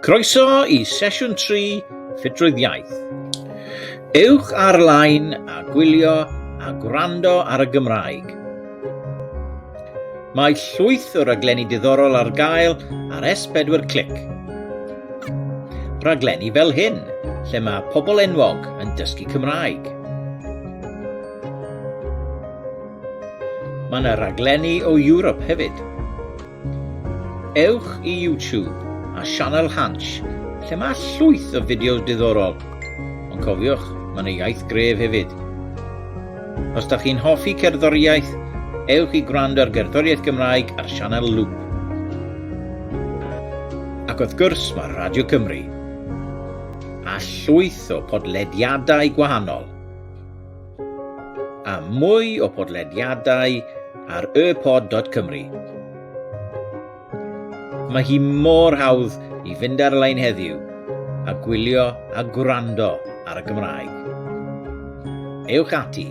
Croeso I Sesiwn 3 Ffitrwydd Iaith. Ewch ar-lein a gwylio a gwrando ar y Gymraeg. Mae llwyth o raglenni diddorol ar gael ar S4C Clic. Raglenni fel hyn, lle mae pobl enwog yn dysgu Cymraeg. Mae yna raglenni o Ewrop hefyd. Ewch I YouTube a sianel Hansh, lle mae llwyth o fideos diddorol. Ond cofiwch, mae yna iaith gref hefyd. Os da chi'n hoffi cerddoriaeth, ewch I gwrando ar gerddoriaeth Gymraeg ar sianel Loop. Ac wrth gwrs mae Radio Cymru. A llwyth o podlediadau gwahanol. A mwy o podlediadau ar ypod.cymru. Mae hi mor hawdd I fynd ar-lein heddiw a gwylio a gwrando ar y Gymraeg. Ewch ati.